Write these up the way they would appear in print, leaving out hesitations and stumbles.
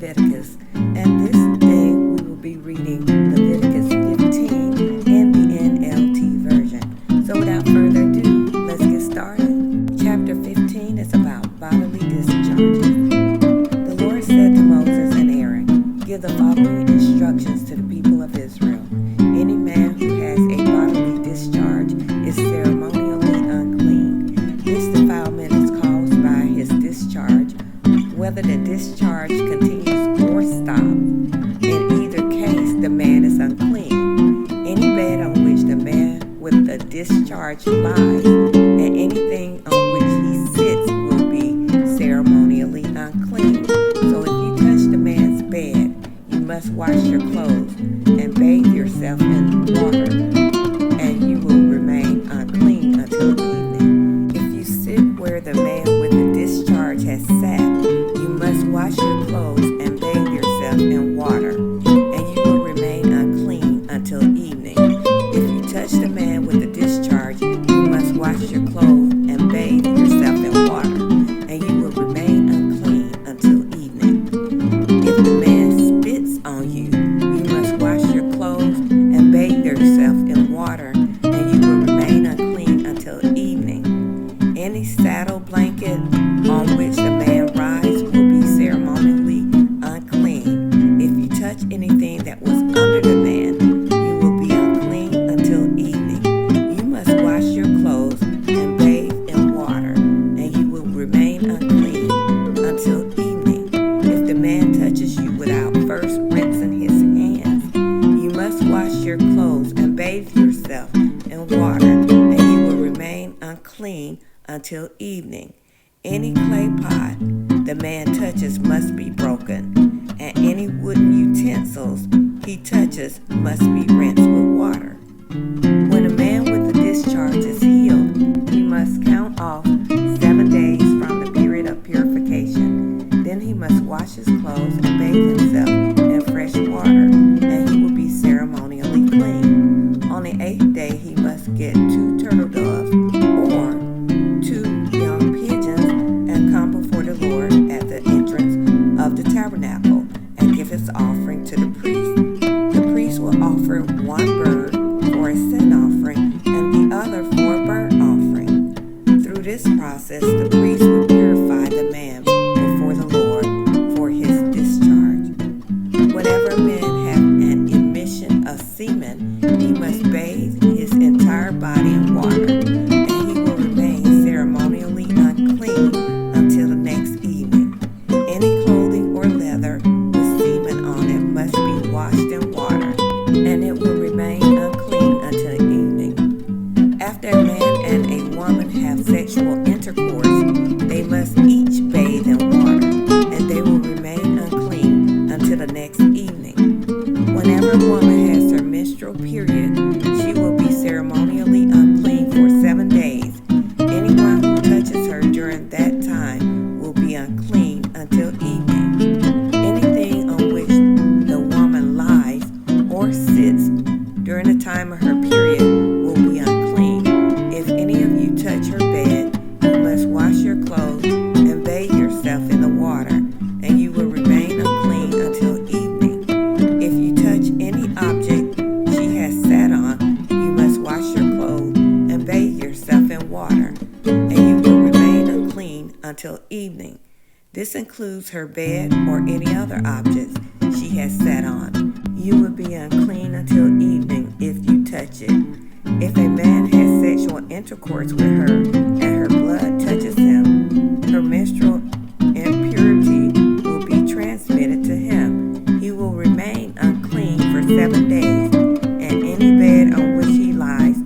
Leviticus, and this day we will be reading Leviticus 15 in the NLT version. So without further ado, let's get started. Chapter 15 is about bodily discharges. The Lord said to Moses and Aaron, "Give the following instructions to the people of Israel. Any man who has a bodily discharge is ceremonially unclean. This defilement is caused by his discharge, whether the discharge continues or stops. In either case, the man is unclean. Any bed on which the man with the discharge lies and anything on which he sits will be ceremonially unclean. So if you touch the man's bed, you must wash your clothes and bathe yourself in water, and you will remain unclean until evening. If you sit where the man with the discharge has sat, you must wash your clothes and bathe yourself in water, and you will remain unclean until evening. If you touch the man with the discharge, you must wash your clothes and bathe yourself in water, and you will remain unclean until evening. If the man spits on you, you must wash your clothes and bathe yourself in water, and you will remain unclean until evening. Any saddle blanket on which the man rides will be ceremonially unclean. If you touch anything that was under the man, you will be unclean until evening. You must wash your clothes and bathe in water, and you will remain unclean until evening. If the man touches you without first rinsing his hands, you must wash your clothes and bathe yourself in water, and you will remain unclean until evening. Any clay pot the man touches must be broken, and any wooden utensils he touches must be rinsed with water. When a man with the discharge is healed, he must count off 7 days from the period of purification. Then he must wash his clothes and bathe himself in fresh water, and he will be ceremonially clean. On the 8th day he must get 2 turtle doves or 2 young pigeons and come before the Lord at the entrance of the tabernacle and give his offering to the priest. The priest will offer 1 bird for a sin offering and the other for a burnt offering. Through this process, the priest will purify the man before the Lord for his discharge. Whenever a man has an emission of semen, he must bathe his entire body in water, and he will remain ceremonially unclean until the next evening. Any clothing or leather with semen on it must be washed in water, and it will remain unclean until evening. After a man and a woman have sexual intercourse, they must each bathe in water, and they will remain unclean until the next evening. Whenever a woman has her menstrual period, she will be ceremonially unclean for 7 days. Anyone who touches her during that time will be unclean until evening. Anything on which the woman lies or sits during the time of her period will be unclean. If any of you touch her bed, you must wash your clothes and bathe yourself in the water, and you will remain unclean until evening. If you touch any object she has sat on, you must wash your clothes and bathe yourself in water, and you will remain unclean until evening. This includes her bed or any other objects she has sat on. You will be unclean until evening if you touch it. If a man has sexual intercourse with her and her blood touches him, her menstrual impurity will be transmitted to him. He will remain unclean for 7 days, and any bed on which he lies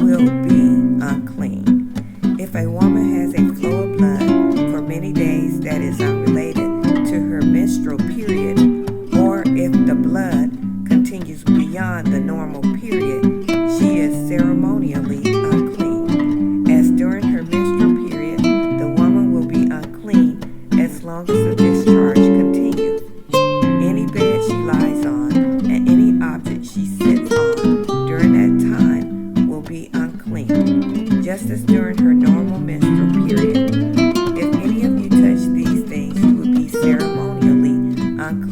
will be unclean. If a woman has a flow of blood for many days that is unrelated to her menstrual period, or if the blood continues beyond the normal period, she is ceremonially unclean. As during her menstrual period, the woman will be unclean as long as the discharge continues. Any bed she lies on and any object she sits on during that time will be unclean, just as during her normal menstrual period. If any of you touch these things, you will be ceremonially unclean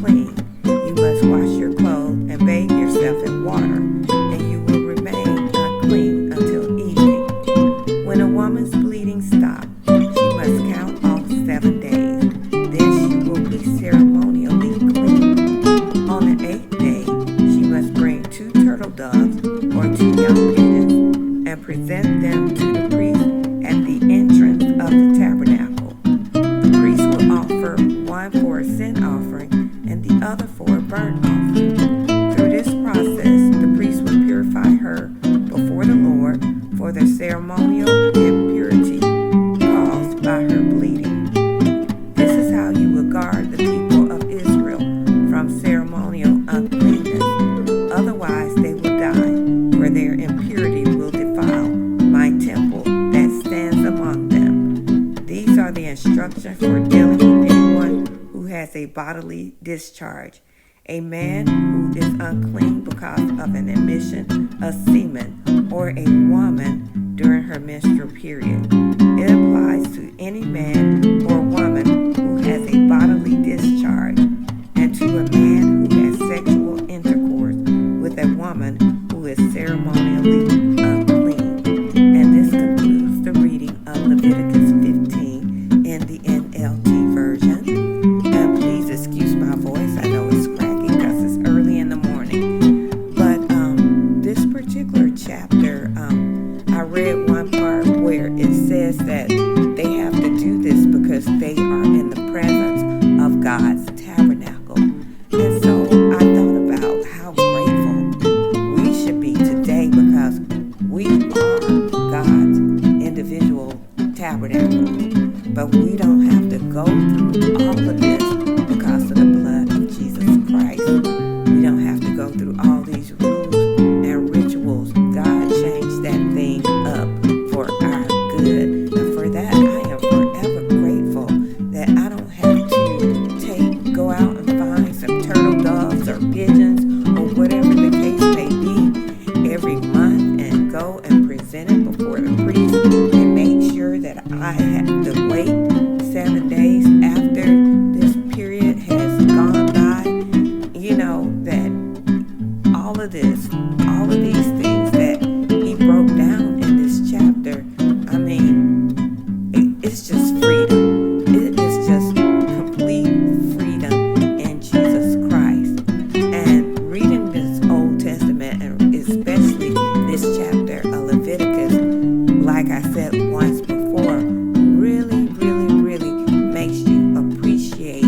instruction for dealing with anyone who has a bodily discharge. A man who is unclean because of an emission of semen, or a woman during her menstrual period. It applies to any man or woman who has a bodily discharge, and to a man who has sexual intercourse with a woman who is ceremonially unclean. And this concludes the reading of Leviticus 15 in the NLT version. And please excuse my voice. I know it's cracky because it's early in the morning. But this particular chapter, I read one part where it says that they have to do this because they are in the presence of God's tabernacle. And so I thought about how grateful we should be today, because we are God's individual tabernacle. But we don't have to go through all of this because of the blood of Jesus Christ. We don't have to go through all these rules and rituals. God changed that thing up for our good. And for that, I am forever grateful that I don't have to go out and find some turtle doves or pigeons or whatever the case may be every month and go and present it before the priest and make sure that I have to wait 7 days after this period has gone by. You know, that all of these things that he broke down in this chapter, I mean, it's just freedom. It is just complete freedom in Jesus Christ. And reading this Old Testament, and especially this chapter of Leviticus, like I said once before, really, really, really makes you appreciate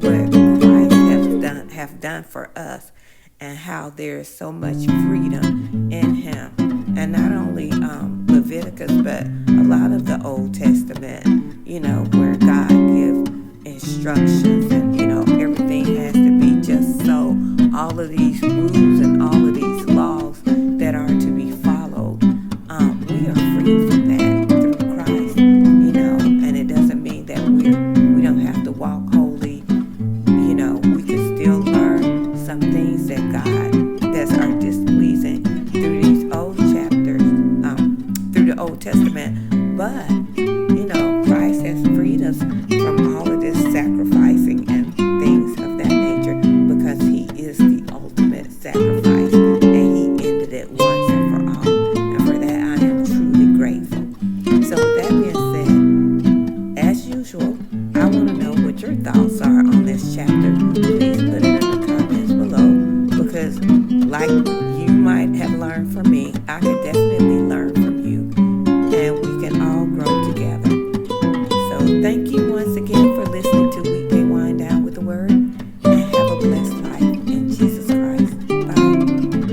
what Christ have done for us, and how there is so much freedom in him. And not only Leviticus, but a lot of the Old Testament, you know, where God gives instructions, and, you know, everything has to be just so. All of these rules and all of these laws that are to be followed, we are free from that through Christ, you know. And it doesn't mean that we don't have to walk holy. You know, we can still learn some things that are displeasing through these old chapters, through the Old Testament. But, you know, Christ has freed us from all of this sacrificing and things of that nature, because he is the ultimate sacrifice, and he ended it once and for all. And for that, I am truly grateful. So with that being said, as usual, I want to know what your thoughts are on this chapter. Please put it in the comments below, because like you might have learned from me, I could definitely learn